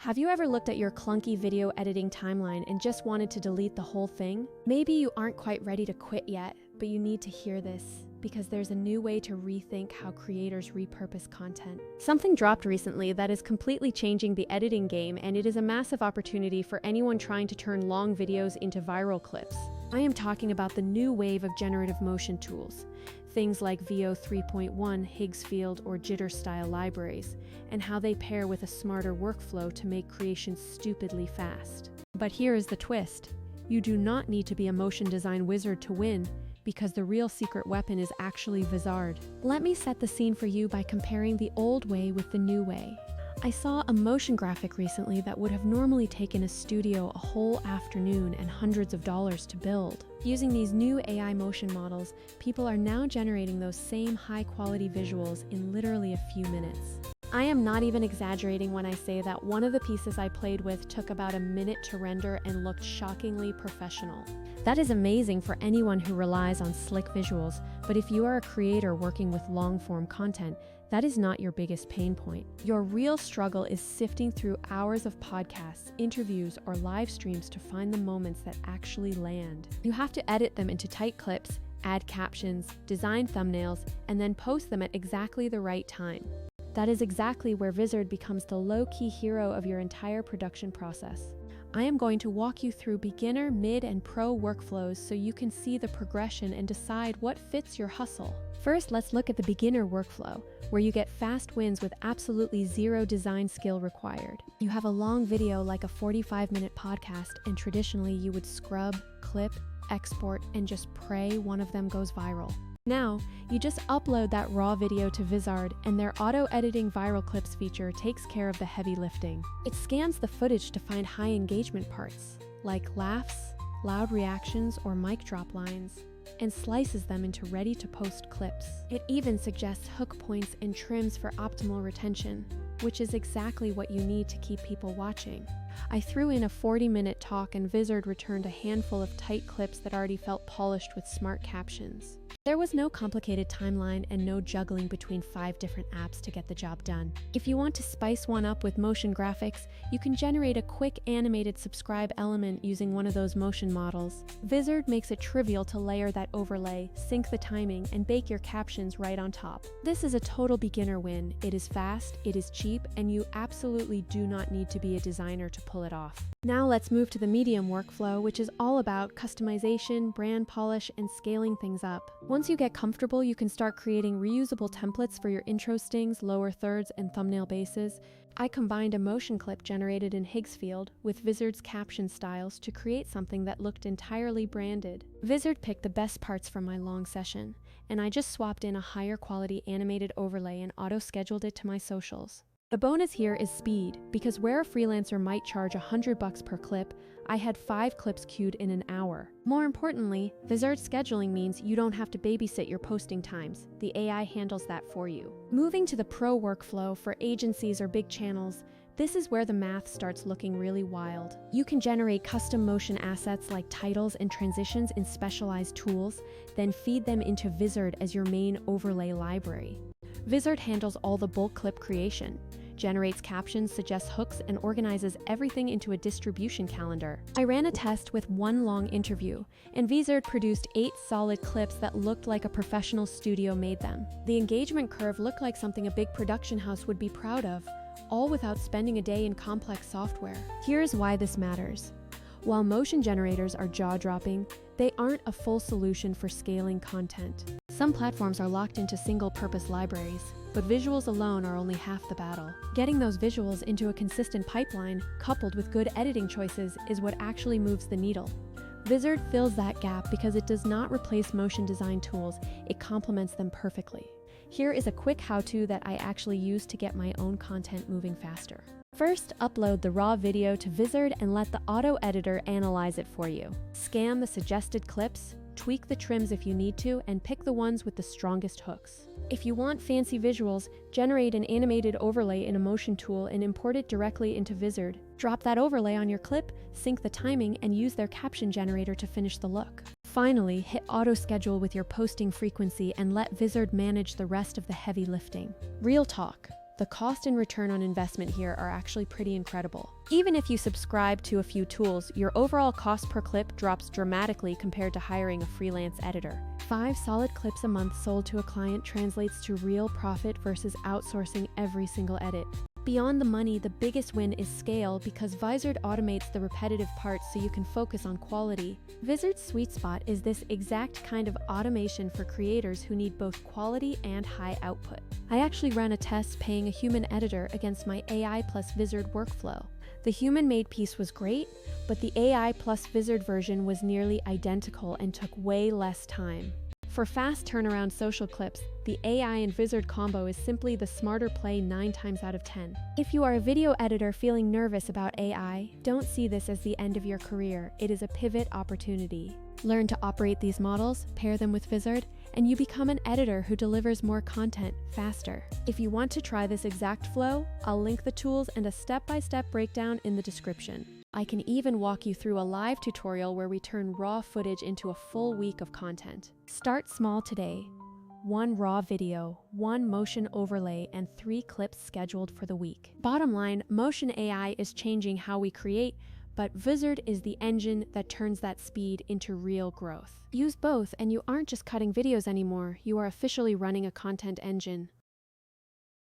Have you ever looked at your clunky video editing timeline and just wanted to delete the whole thing? Maybe you aren't quite ready to quit yet, but you need to hear this, because there's a new way to rethink how creators repurpose content. Something dropped recently that is completely changing the editing game, and it is a massive opportunity for anyone trying to turn long videos into viral clips. I am talking about the new wave of generative motion tools. Things like VO 3.1, Higsfield, or Jitter style libraries, and how they pair with a smarter workflow to make creations stupidly fast. But here is the twist. You do not need to be a motion design wizard to win, because the real secret weapon is actually Vizard. Let me set the scene for you by comparing the old way with the new way. I saw a motion graphic recently that would have normally taken a studio a whole afternoon and hundreds of dollars to build. Using these new AI motion models, people are now generating those same high-quality visuals in literally a few minutes. I am not even exaggerating when I say that one of the pieces I played with took about a minute to render and looked shockingly professional. That is amazing for anyone who relies on slick visuals, but if you are a creator working with long-form content, that is not your biggest pain point. Your real struggle is sifting through hours of podcasts, interviews, or live streams to find the moments that actually land. You have to edit them into tight clips, add captions, design thumbnails, and then post them at exactly the right time. That is exactly where Vizard becomes the low-key hero of your entire production process. I am going to walk you through beginner, mid, and pro workflows so you can see the progression and decide what fits your hustle. First, let's look at the beginner workflow, where you get fast wins with absolutely zero design skill required. You have a long video like a 45-minute podcast, and traditionally you would scrub, clip, export, and just pray one of them goes viral. Now, you just upload that raw video to Vizard, and their auto-editing viral clips feature takes care of the heavy lifting. It scans the footage to find high engagement parts, like laughs, loud reactions, or mic drop lines, and slices them into ready-to-post clips. It even suggests hook points and trims for optimal retention, which is exactly what you need to keep people watching. I threw in a 40-minute talk, and Vizard returned a handful of tight clips that already felt polished with smart captions. There was no complicated timeline and no juggling between 5 different apps to get the job done. If you want to spice one up with motion graphics, you can generate a quick animated subscribe element using one of those motion models. Vizard makes it trivial to layer that overlay, sync the timing, and bake your captions right on top. This is a total beginner win. It is fast, it is cheap, and you absolutely do not need to be a designer to pull it off. Now let's move to the medium workflow, which is all about customization, brand polish, and scaling things up. Once you get comfortable, you can start creating reusable templates for your intro stings, lower thirds, and thumbnail bases. I combined a motion clip generated in Higsfield with Vizard's caption styles to create something that looked entirely branded. Vizard picked the best parts from my long session, and I just swapped in a higher quality animated overlay and auto-scheduled it to my socials. The bonus here is speed, because where a freelancer might charge $100 per clip, I had 5 clips queued in an hour. More importantly, Vizard scheduling means you don't have to babysit your posting times. The AI handles that for you. Moving to the pro workflow for agencies or big channels, this is where the math starts looking really wild. You can generate custom motion assets like titles and transitions in specialized tools, then feed them into Vizard as your main overlay library. Vizard handles all the bulk clip creation, generates captions, suggests hooks, and organizes everything into a distribution calendar. I ran a test with one long interview, and Vizard produced 8 solid clips that looked like a professional studio made them. The engagement curve looked like something a big production house would be proud of, all without spending a day in complex software. Here's why this matters. While motion generators are jaw-dropping, they aren't a full solution for scaling content. Some platforms are locked into single-purpose libraries, but visuals alone are only half the battle. Getting those visuals into a consistent pipeline, coupled with good editing choices, is what actually moves the needle. Vizard fills that gap because it does not replace motion design tools, it complements them perfectly. Here is a quick how-to that I actually use to get my own content moving faster. First, upload the raw video to Vizard and let the auto editor analyze it for you. Scan the suggested clips, tweak the trims if you need to, and pick the ones with the strongest hooks. If you want fancy visuals, generate an animated overlay in a motion tool and import it directly into Vizard. Drop that overlay on your clip, sync the timing, and use their caption generator to finish the look. Finally, hit auto schedule with your posting frequency and let Vizard manage the rest of the heavy lifting. Real talk. The cost and return on investment here are actually pretty incredible. Even if you subscribe to a few tools, your overall cost per clip drops dramatically compared to hiring a freelance editor. 5 solid clips a month sold to a client translates to real profit versus outsourcing every single edit. Beyond the money, the biggest win is scale because Vizard automates the repetitive parts so you can focus on quality. Vizard's sweet spot is this exact kind of automation for creators who need both quality and high output. I actually ran a test paying a human editor against my AI plus Vizard workflow. The human-made piece was great, but the AI plus Vizard version was nearly identical and took way less time. For fast turnaround social clips, the AI and Vizard combo is simply the smarter play 9 times out of 10. If you are a video editor feeling nervous about AI, don't see this as the end of your career. It is a pivot opportunity. Learn to operate these models, pair them with Vizard, and you become an editor who delivers more content faster. If you want to try this exact flow, I'll link the tools and a step-by-step breakdown in the description. I can even walk you through a live tutorial where we turn raw footage into a full week of content. Start small today. 1 raw video, 1 motion overlay, and 3 clips scheduled for the week. Bottom line, Motion AI is changing how we create, but Vizard is the engine that turns that speed into real growth. Use both and you aren't just cutting videos anymore, you are officially running a content engine.